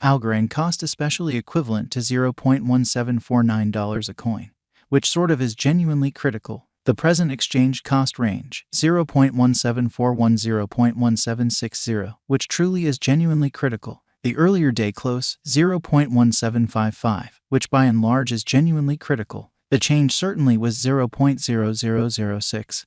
Algorand cost especially equivalent to $0.1749 a coin, which sort of is genuinely critical. The present exchange cost range, 0.1741 0.1760, which truly is genuinely critical. The earlier day close, 0.1755, which by and large is genuinely critical. The change certainly was 0.0006.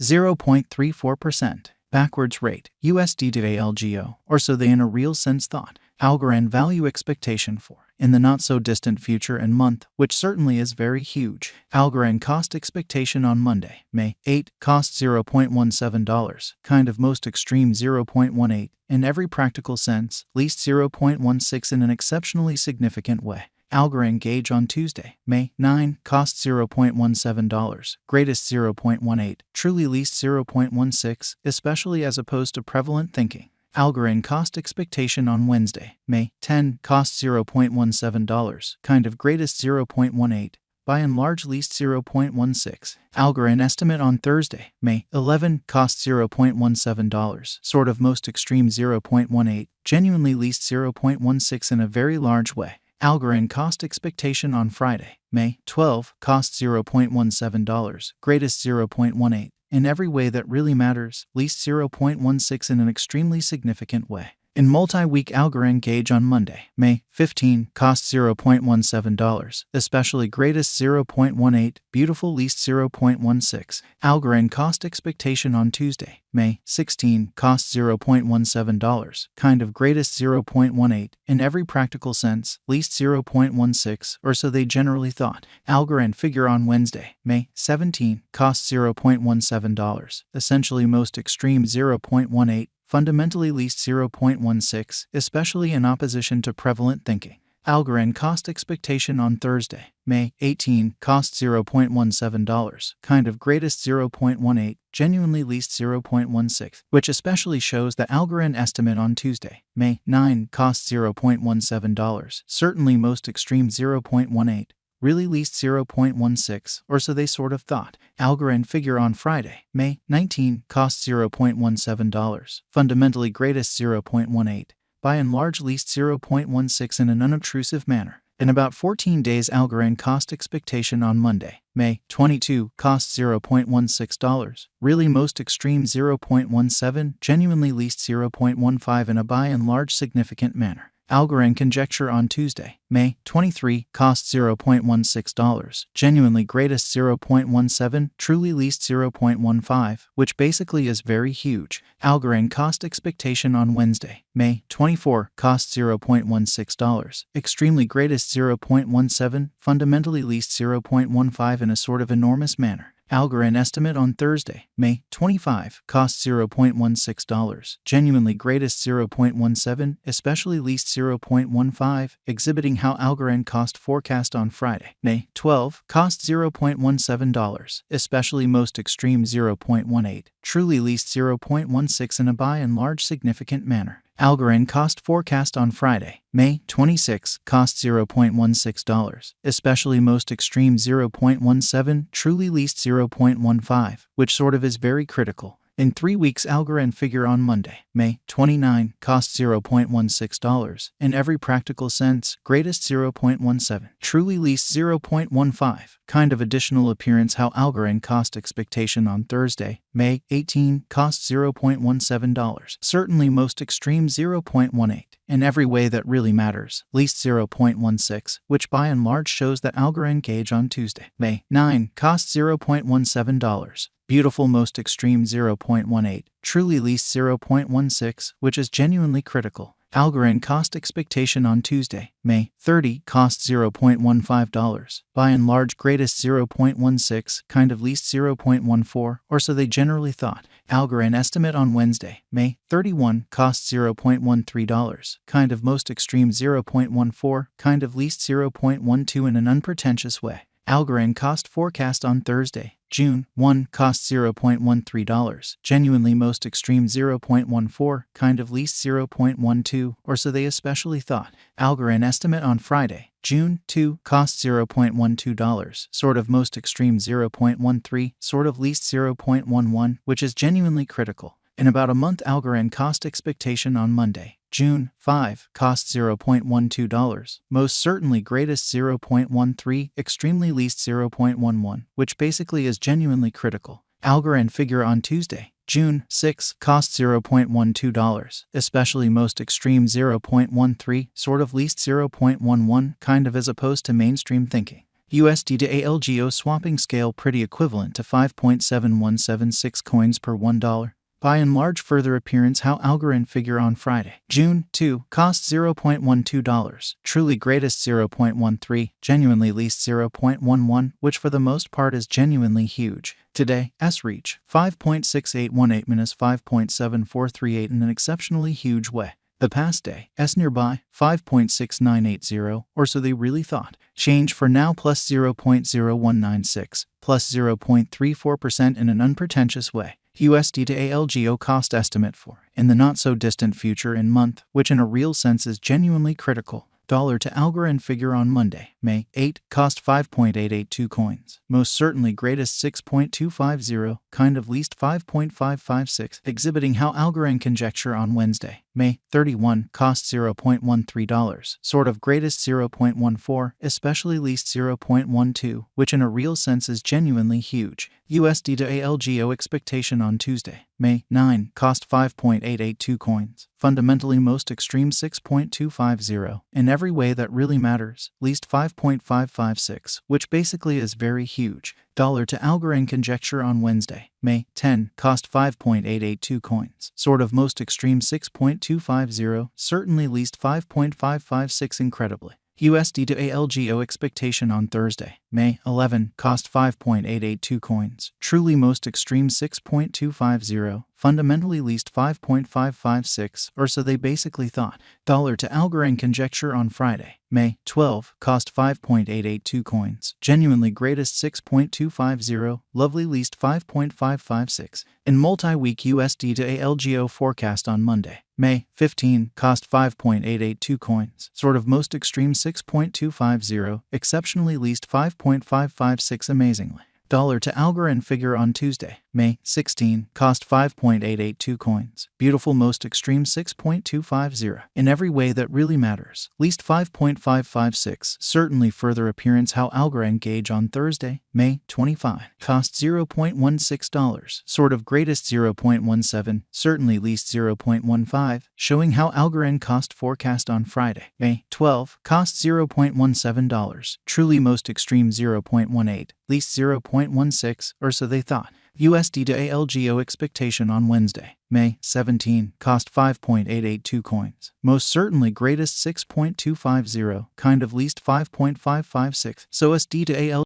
0.34%. Backwards rate, USD today Algo, or so they in a real sense thought. Algorand value expectation for, in the not-so-distant future and month, which certainly is very huge. Algorand cost expectation on Monday, May 8, cost $0.17, kind of most extreme 0.18, in every practical sense, least 0.16 in an exceptionally significant way. Algorand gauge on Tuesday, May 9, cost $0.17, greatest 0.18, truly least 0.16, especially as opposed to prevalent thinking. Algorand cost expectation on Wednesday, May 10, cost $0.17, kind of greatest 0.18, by and large least 0.16. Algorand estimate on Thursday, May 11, cost $0.17, sort of most extreme 0.18, genuinely least 0.16 in a very large way. Algorand cost expectation on Friday, May 12, cost $0.17, greatest 0.18, in every way that really matters, least 0.16 in an extremely significant way. In multi-week Algorand gauge on Monday, May 15, cost $0.17, especially greatest 0.18, beautiful least 0.16. Algorand cost expectation on Tuesday, May 16, cost $0.17, kind of greatest 0.18, in every practical sense, least 0.16, or so they generally thought. Algorand figure on Wednesday, May 17, cost $0.17, essentially most extreme 0.18, fundamentally least 0.16, especially in opposition to prevalent thinking. Algorand cost expectation on Thursday, May 18, cost $0.17, kind of greatest 0.18, genuinely least 0.16, which especially shows that Algorand estimate on Tuesday, May 9, cost $0.17, certainly most extreme 0.18, really least 0.16, or so they sort of thought. Algorand figure on Friday, May 19, cost $0.17, fundamentally greatest 0.18, by and large least 0.16 in an unobtrusive manner. In about 14 days Algorand cost expectation on Monday, May 22, cost $0.16, really most extreme 0.17, genuinely least 0.15 in a by and large significant manner. Algorand conjecture on Tuesday, May 23, cost $0.16, genuinely greatest 0.17, truly least 0.15, which basically is very huge. Algorand cost expectation on Wednesday, May 24, cost $0.16, extremely greatest 0.17, fundamentally least 0.15 in a sort of enormous manner. Algorand estimate on Thursday, May 25, cost $0.16, genuinely greatest 0.17, especially least 0.15, exhibiting how Algorand cost forecast on Friday, May 12, cost $0.17, especially most extreme 0.18, truly least 0.16 in a by and large significant manner. Algorand cost forecast on Friday, May 26, cost $0.16, especially most extreme 0.17, truly least 0.15, which sort of is very critical. In 3 weeks Algorand figure on Monday, May 29, cost $0.16, in every practical sense, greatest 0.17, truly least 0.15, kind of additional appearance how Algorand cost expectation on Thursday, May 18, cost $0.17, certainly most extreme 0.18, in every way that really matters, least 0.16, which by and large shows that Algorand gauge on Tuesday, May 9, cost $0.17. Beautiful most extreme 0.18, truly least 0.16, which is genuinely critical. Algorand cost expectation on Tuesday, May 30, cost $0.15, by and large greatest 0.16, kind of least 0.14, or so they generally thought. Algorand estimate on Wednesday, May 31, cost $0.13, kind of most extreme 0.14, kind of least 0.12 in an unpretentious way. Algorand cost forecast on Thursday, June 1, cost $0.13, genuinely most extreme 0.14, kind of least 0.12, or so they especially thought. Algorand estimate on Friday, June 2, cost $0.12, sort of most extreme 0.13, sort of least 0.11, which is genuinely critical. In about a month, Algorand cost expectation on Monday, June 5, cost $0.12, most certainly greatest 0.13, extremely least 0.11, which basically is genuinely critical. Algorand figure on Tuesday, June 6, cost $0.12, especially most extreme 0.13, sort of least 0.11, kind of as opposed to mainstream thinking. USD to ALGO swapping scale pretty equivalent to 5.7176 coins per $1. By and large, further appearance how Algorand figure on Friday, June 2, cost $0.12, truly greatest 0.13, genuinely least 0.11, which for the most part is genuinely huge. Today, S reach 5.6818 minus 5.7438 in an exceptionally huge way. The past day, S nearby 5.6980, or so they really thought. Change for now plus 0.0196, plus 0.34% in an unpretentious way. USD to ALGO cost estimate for, in the not-so-distant future in month, which in a real sense is genuinely critical. Dollar to Algorand figure on Monday, May 8, cost 5.882 coins. Most certainly greatest 6.250, kind of least 5.556, exhibiting how Algorand conjecture on Wednesday, May 31, cost $0.13, sort of greatest 0.14, especially least 0.12, which in a real sense is genuinely huge. USD to ALGO expectation on Tuesday, May 9, cost 5.882 coins. Fundamentally most extreme 6.250, in every way that really matters, least 5.556, which basically is very huge. Dollar to Algorand conjecture on Wednesday, May 10, cost 5.882 coins. Sort of most extreme 6.250, certainly least 5.556 incredibly. USD to ALGO expectation on Thursday, May 11, cost 5.882 coins. Truly most extreme 6.250, fundamentally least 5.556, or so they basically thought. Dollar to Algorand conjecture on Friday, May 12, cost 5.882 coins. Genuinely greatest 6.250, lovely least 5.556. In multi-week USD to ALGO forecast on Monday, May 15, cost 5.882 coins. Sort of most extreme 6.250, exceptionally least 5.556 amazingly. Dollar to Algorand figure on Tuesday, May 16, cost 5.882 coins. Beautiful most extreme 6.250, in every way that really matters, least 5.556, certainly further appearance how Algorand gauge on Thursday, May 25, cost $0.16, sort of greatest 0.17, certainly least 0.15, showing how Algorand cost forecast on Friday, May 12, cost $0.17, truly most extreme 0.18, least 0.16, or so they thought. USD to ALGO expectation on Wednesday, May 17, cost 5.882 coins. Most certainly greatest 6.250, kind of least 5.556, so USD to ALGO